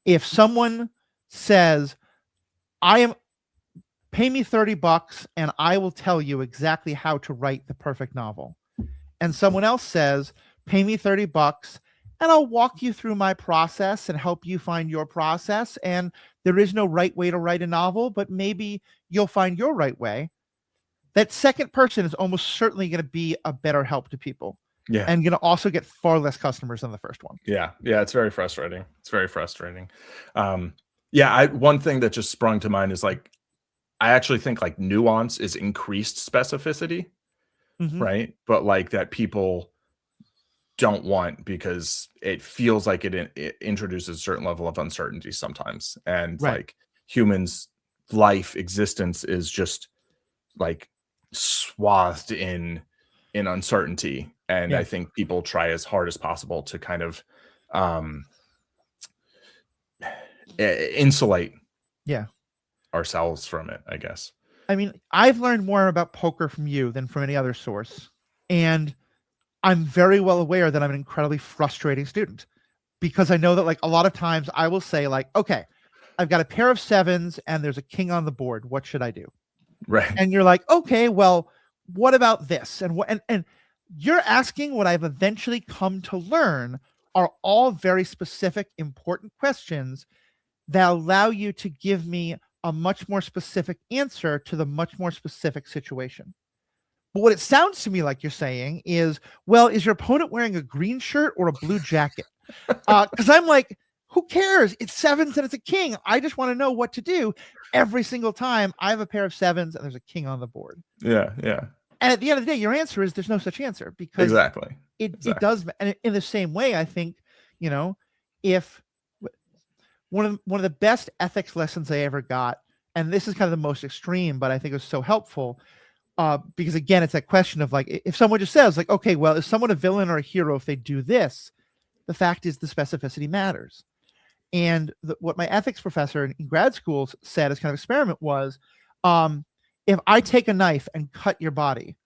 S1: if someone says, pay me $30 and I will tell you exactly how to write the perfect novel, and someone else says, pay me $30 and I'll walk you through my process and help you find your process, and there is no right way to write a novel, but maybe you'll find your right way, that second person is almost certainly going to be a better help to people.
S2: Yeah.
S1: And going to also get far less customers than the first one.
S2: Yeah. It's very frustrating. One thing that just sprung to mind is like, I actually think like nuance is increased specificity, right? But like that people don't want, because it feels like it introduces a certain level of uncertainty sometimes. And like humans' life existence is just like swathed in uncertainty. And I think people try as hard as possible to kind of insulate ourselves from it, I guess.
S1: I mean, I've learned more about poker from you than from any other source. And I'm very well aware that I'm an incredibly frustrating student, because I know that like a lot of times I will say like, okay, I've got a pair of sevens and there's a king on the board. What should I do?
S2: Right.
S1: And you're like, okay, well, what about this? And what, and you're asking what I've eventually come to learn are all very specific, important questions that allow you to give me a much more specific answer to the much more specific situation. But what it sounds to me like you're saying is, well, is your opponent wearing a green shirt or a blue jacket? Because I'm like, who cares? It's sevens and it's a king. I just want to know what to do every single time I have a pair of sevens and there's a king on the board.
S2: Yeah.
S1: And at the end of the day, your answer is there's no such answer, because it does. And in the same way, I think, you know, if one of the best ethics lessons I ever got, and this is kind of the most extreme, but I think it was so helpful, because again, it's that question of like, if someone just says like, okay, well, is someone a villain or a hero if they do this? The fact is the specificity matters. And what my ethics professor in grad school said as kind of experiment was, if I take a knife and cut your body,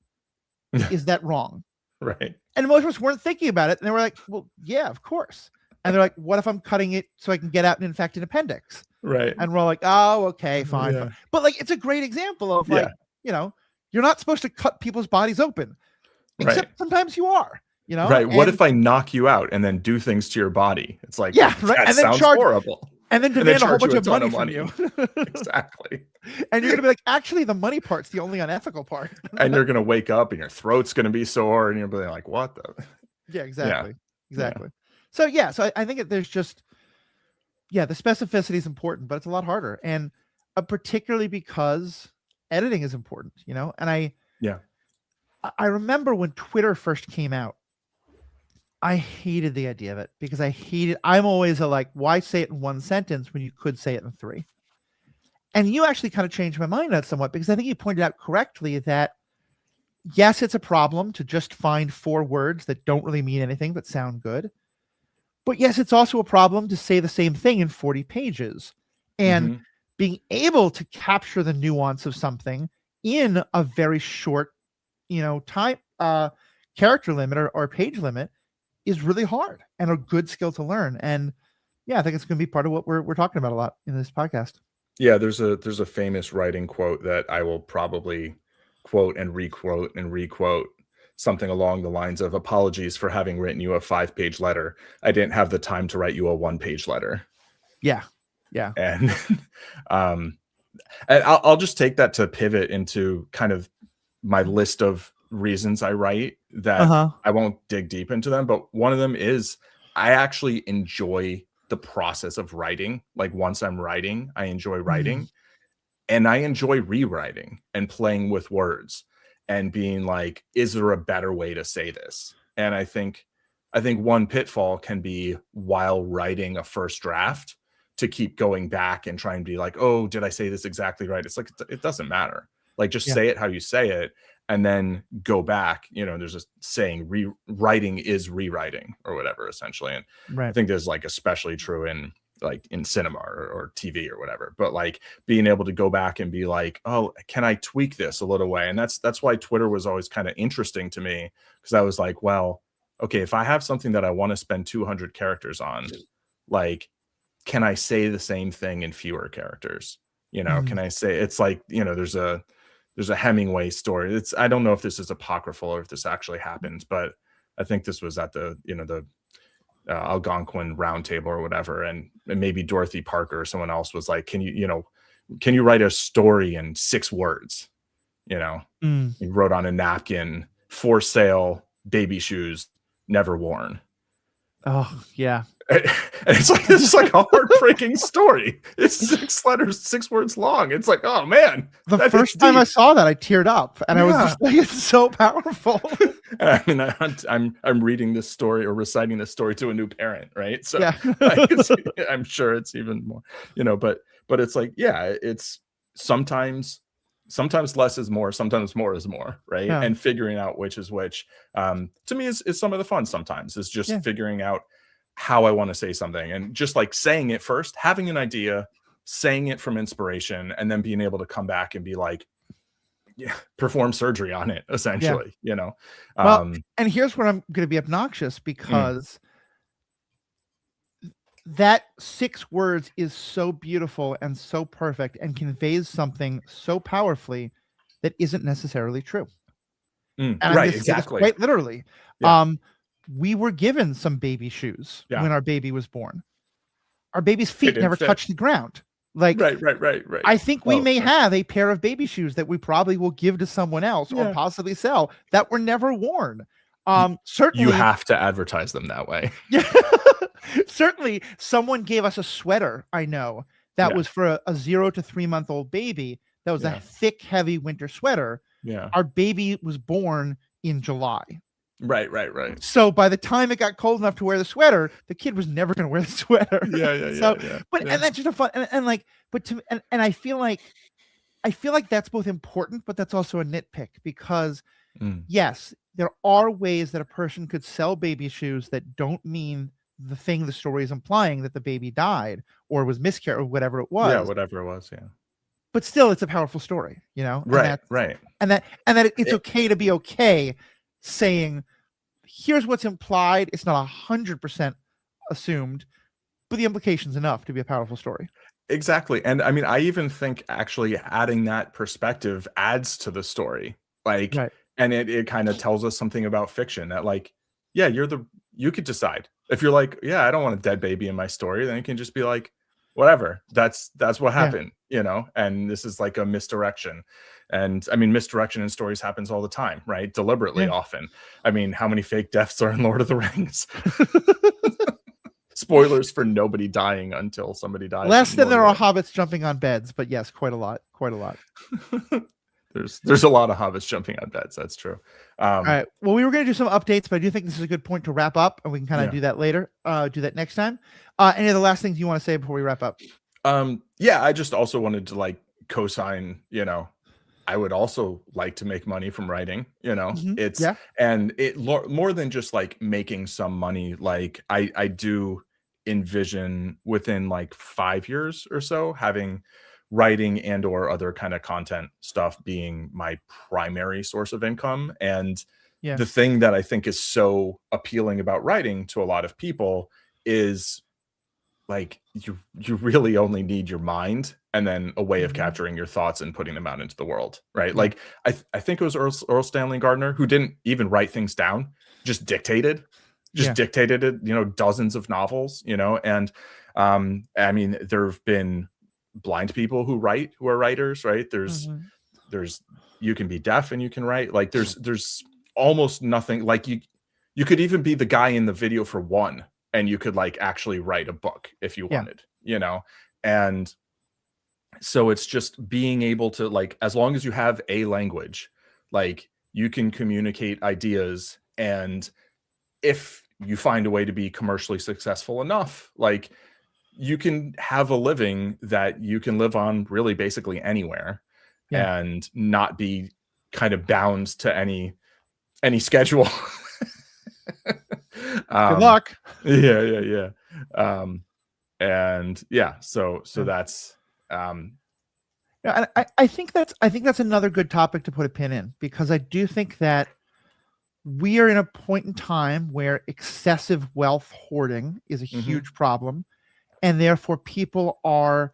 S1: is that wrong?
S2: Right.
S1: And most of us weren't thinking about it. And they were like, well, yeah, of course. And they're like, what if I'm cutting it so I can get out an infected appendix?
S2: Right.
S1: And we're all like, oh, okay, fine. But like, it's a great example of like, you know, you're not supposed to cut people's bodies open, except sometimes you are. You know?
S2: Right. What if I knock you out and then do things to your body? It's like,
S1: right.
S2: That
S1: and
S2: sounds horrible.
S1: And then demand a whole bunch of money from you.
S2: Exactly.
S1: And you're going to be like, actually, the money part's the only unethical part.
S2: And you're going to wake up and your throat's going to be sore and you'll be like, what the?
S1: Yeah, exactly. So, so I think there's just, the specificity is important, but it's a lot harder. And particularly because editing is important, you know? And I remember when Twitter first came out, I hated the idea of it, because I'm always why say it in one sentence when you could say it in three? And you actually kind of changed my mind on that somewhat, because I think you pointed out correctly that yes, it's a problem to just find 4 words that don't really mean anything but sound good. But yes, it's also a problem to say the same thing in 40 pages. And being able to capture the nuance of something in a very short, time, character limit or page limit is really hard and a good skill to learn. And I think it's going to be part of what we're talking about a lot in this podcast.
S2: Yeah, there's a famous writing quote that I will probably quote and requote, something along the lines of, apologies for having written you a 5-page letter. I didn't have the time to write you a 1-page letter.
S1: Yeah.
S2: And I'll just take that to pivot into kind of my list of reasons I write that I won't dig deep into them. But one of them is I actually enjoy the process of writing. Like once I'm writing, I enjoy writing and I enjoy rewriting and playing with words and being like, is there a better way to say this? And I think one pitfall can be, while writing a first draft, to keep going back and try and be like, oh, did I say this exactly right? It's like, it doesn't matter. Like, just
S1: Yeah.
S2: say it how you say it, and then go back. There's a saying, rewriting is rewriting, or whatever, essentially. And I
S1: Right.
S2: think there's like especially true in like in cinema or TV or whatever. But like being able to go back and be like, oh, can I tweak this a little way? And that's why Twitter was always kind of interesting to me, because I was like, well, okay, if I have something that I want to spend 200 characters on, like, can I say the same thing in fewer characters? Can I say, it's like, there's a Hemingway story. I don't know if this is apocryphal or if this actually happened, but I think this was at the Algonquin round table or whatever. And maybe Dorothy Parker or someone else was like, can you write a story in 6 words? He wrote on a napkin, for sale, baby shoes, never worn.
S1: Oh yeah.
S2: And it's like, this is like a heartbreaking story. It's 6 letters, 6 words long. It's like, oh man.
S1: The first time I saw that, I teared up, and I was
S2: Yeah.
S1: just like, it's so powerful.
S2: I mean, I'm reading this story or reciting this story to a new parent, right? So
S1: Yeah.
S2: I'm sure it's even more, but it's like, yeah, it's sometimes less is more, sometimes more is more, right?
S1: Yeah.
S2: And figuring out which is which, to me is some of the fun sometimes, is just
S1: Yeah.
S2: figuring out how I want to say something, and just like saying it first, having an idea, saying it from inspiration, and then being able to come back and be like, yeah, perform surgery on it, essentially.
S1: Well, and here's where I'm going to be obnoxious, because that 6 words is so beautiful and so perfect and conveys something so powerfully that isn't necessarily true. And I'm
S2: right,
S1: gonna say this
S2: exactly.
S1: quite literally.
S2: Yeah.
S1: We were given some baby shoes
S2: Yeah.
S1: when our baby was born. Our baby's feet
S2: didn't
S1: never
S2: fit.
S1: touched the ground. Like,
S2: Right.
S1: I think we
S2: Well,
S1: may have a pair of baby shoes that we probably will give to someone else or
S2: Yeah.
S1: possibly sell that were never worn. Certainly
S2: you have to advertise them that way.
S1: Yeah. Certainly someone gave us a sweater, I know, that
S2: Yeah.
S1: was for a 0 to 3 month old baby. That was
S2: Yeah.
S1: a thick, heavy winter sweater.
S2: Yeah.
S1: Our baby was born in July.
S2: Right.
S1: So by the time it got cold enough to wear the sweater, the kid was never going to wear the sweater.
S2: Yeah.
S1: So,
S2: yeah.
S1: but
S2: yeah.
S1: and that's just a fun and like, but to and I feel like that's both important, but that's also a nitpick, because yes, there are ways that a person could sell baby shoes that don't mean the thing the story is implying, that the baby died or was miscarried or whatever it was.
S2: Yeah, whatever it was. Yeah.
S1: But still, it's a powerful story, and
S2: Right.
S1: that it's okay to be okay saying, here's what's implied. It's not 100% assumed, but the implication's enough to be a powerful story.
S2: Exactly. And I mean, I even think actually adding that perspective adds to the story. Like,
S1: Right.
S2: and it kind of tells us something about fiction, that like, yeah, you could decide. If you're like, yeah, I don't want a dead baby in my story, then you can just be like, whatever, that's what happened, and this is like a misdirection. And I mean, misdirection in stories happens all the time, right? Deliberately, often. I mean, how many fake deaths are in Lord of the Rings? Spoilers for nobody dying until somebody dies.
S1: Less than there are hobbits jumping on beds, but yes, quite a lot.
S2: There's a lot of hobbits jumping on beds. That's true.
S1: All right. Well, we were going to do some updates, but I do think this is a good point to wrap up, and we can kind of
S2: Yeah.
S1: do that later. Do that next time. Any of the last things you want to say before we wrap up?
S2: Yeah, I just also wanted to like co-sign, I would also like to make money from writing, it's, and it more than just like making some money. Like I do envision within like 5 years or so having writing and or other kind of content stuff being my primary source of income. And the thing that I think is so appealing about writing to a lot of people is like, you really only need your mind and then a way of capturing your thoughts and putting them out into the world, right? Like I think it was Earl Stanley Gardner who didn't even write things down, just dictated it, dozens of novels, and I mean, there have been blind people who are writers, right? There's you can be deaf and you can write. Like there's almost nothing. Like you could even be the guy in the video for one, and you could like actually write a book if you wanted, and so it's just being able to, like, as long as you have a language, like you can communicate ideas. And if you find a way to be commercially successful enough, like you can have a living that you can live on really basically anywhere
S1: Yeah.
S2: and not be kind of bound to any schedule.
S1: Good luck.
S2: Yeah. And yeah, so
S1: Yeah.
S2: that's um
S1: Yeah, and I think that's another good topic to put a pin in, because I do think that we are in a point in time where excessive wealth hoarding is a huge problem, and therefore people are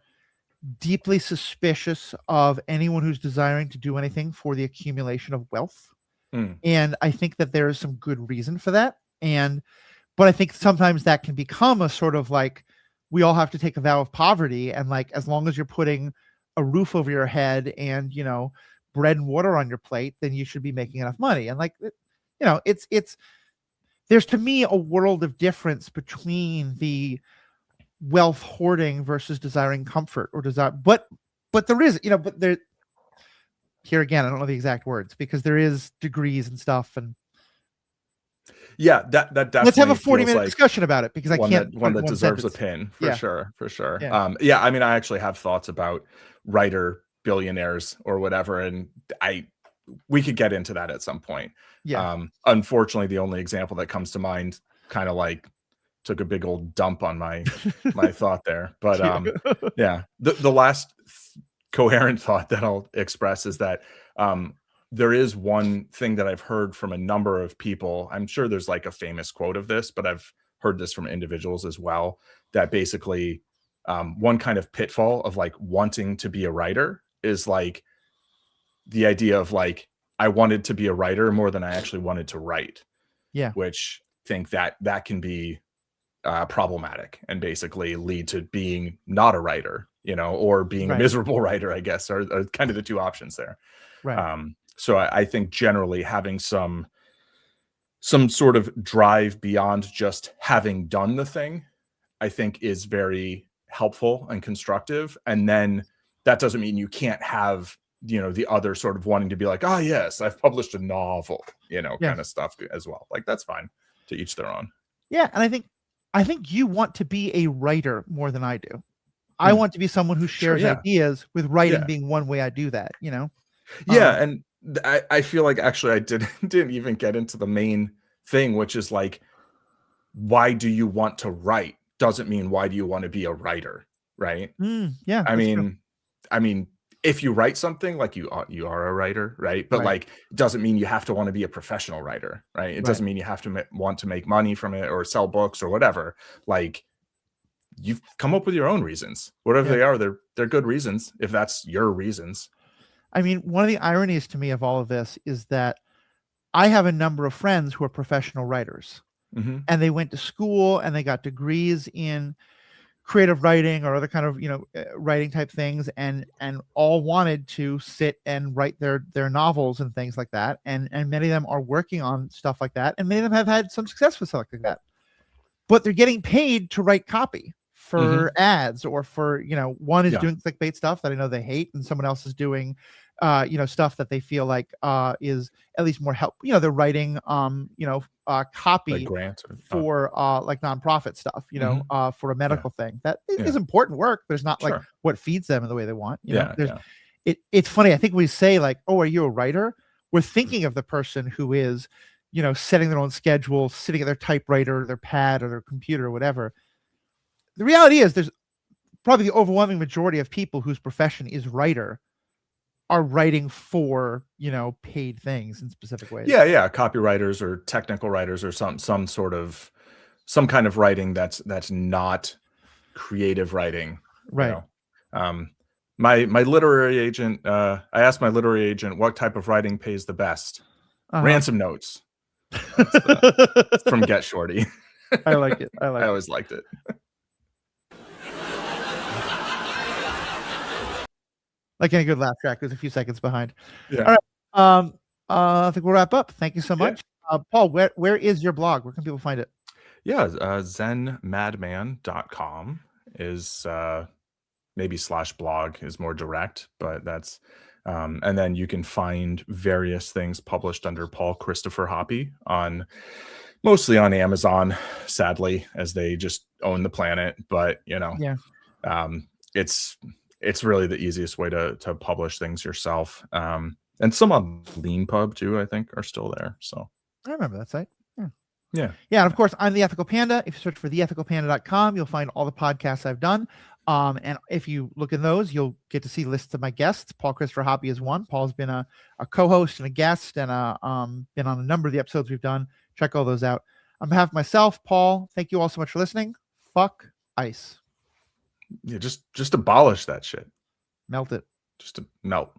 S1: deeply suspicious of anyone who's desiring to do anything for the accumulation of wealth.
S2: mm,
S1: And I think that there is some good reason for that. But I think sometimes that can become a sort of like, we all have to take a vow of poverty, and like, as long as you're putting a roof over your head and, bread and water on your plate, then you should be making enough money. And like, it's there's, to me, a world of difference between the wealth hoarding versus desiring comfort or desire. But there is, but there, here again, I don't know the exact words, because there is degrees and stuff. And
S2: yeah, that definitely
S1: let's have a 40-minute
S2: feels like
S1: discussion about it, because I can't
S2: one
S1: put
S2: that
S1: one
S2: deserves
S1: sentence.
S2: a pin
S1: Yeah.
S2: for sure.
S1: Yeah.
S2: Yeah, I mean, I actually have thoughts about writer billionaires or whatever, and we could get into that at some point.
S1: Yeah.
S2: Unfortunately, the only example that comes to mind kind of like took a big old dump on my thought there. But yeah, the last coherent thought that I'll express is that there is one thing that I've heard from a number of people. I'm sure there's like a famous quote of this, but I've heard this from individuals as well, that basically one kind of pitfall of like wanting to be a writer is like the idea of like, I wanted to be a writer more than I actually wanted to write.
S1: Yeah.
S2: Which think that can be problematic and basically lead to being not a writer, or being a miserable writer, I guess, are kind of the two options there.
S1: Right.
S2: So I think generally having some sort of drive beyond just having done the thing, I think is very helpful and constructive. And then that doesn't mean you can't have, the other sort of wanting to be like, oh yes, I've published a novel, kind of stuff as well. Like, that's fine, to each their own. Yeah.
S1: And I think you want to be a writer more than I do. I want to be someone who shares ideas, with writing being one way I do that,
S2: Yeah. And I feel like actually I didn't even get into the main thing, which is like, why do you want to write doesn't mean why do you want to be a writer, right?
S1: Yeah.
S2: I mean, if you write something, like you are a writer, right? But like, it doesn't mean you have to want to be a professional writer, right? It doesn't mean you have to want to make money from it or sell books or whatever. Like, you've come up with your own reasons, whatever they are. They're good reasons if that's your reasons.
S1: I mean, one of the ironies to me of all of this is that I have a number of friends who are professional writers, and they went to school and they got degrees in creative writing or other kind of, writing type things, and all wanted to sit and write their novels and things like that. And many of them are working on stuff like that. And many of them have had some success with stuff like that, but they're getting paid to write copy for ads, or for, one is doing clickbait stuff that I know they hate, and someone else is doing, stuff that they feel like is at least more help. They're writing, copy
S2: like grants
S1: for like nonprofit stuff, for a medical thing that is important work, but it's not like what feeds them in the way they want. It's funny. I think we say like, oh, are you a writer? We're thinking of the person who is, setting their own schedule, sitting at their typewriter, their pad, or their computer, or whatever. The reality is there's probably the overwhelming majority of people whose profession is writer are writing for, paid things in specific ways.
S2: Yeah. Copywriters or technical writers or some kind of writing that's not creative writing.
S1: Right.
S2: My literary agent, I asked my literary agent what type of writing pays the best. Ransom notes. That's from Get Shorty.
S1: I like it.
S2: I always liked it.
S1: Like any good laugh track, there's a few seconds behind.
S2: Yeah.
S1: All right. I think we'll wrap up. Thank you so much. Paul, where is your blog? Where can people find it?
S2: Yeah. zenmadman.com is maybe /blog is more direct, but that's and then you can find various things published under Paul Christopher Hoppy on mostly on Amazon, sadly, as they just own the planet. But
S1: Yeah.
S2: um, it's really the easiest way to publish things yourself. And some on LeanPub too, I think, are still there. So
S1: I remember that site.
S2: yeah.
S1: Yeah, and of course, I'm the Ethical Panda. If you search for theethicalpanda.com, you'll find all the podcasts I've done. And if you look in those, you'll get to see lists of my guests. Paul Christopher Hoppe is one. Paul's been a co-host and a guest, and been on a number of the episodes we've done. Check all those out. On behalf of myself, Paul, thank you all so much for listening. Fuck ICE.
S2: Yeah, just abolish that shit.
S1: Melt it.
S2: Just to melt.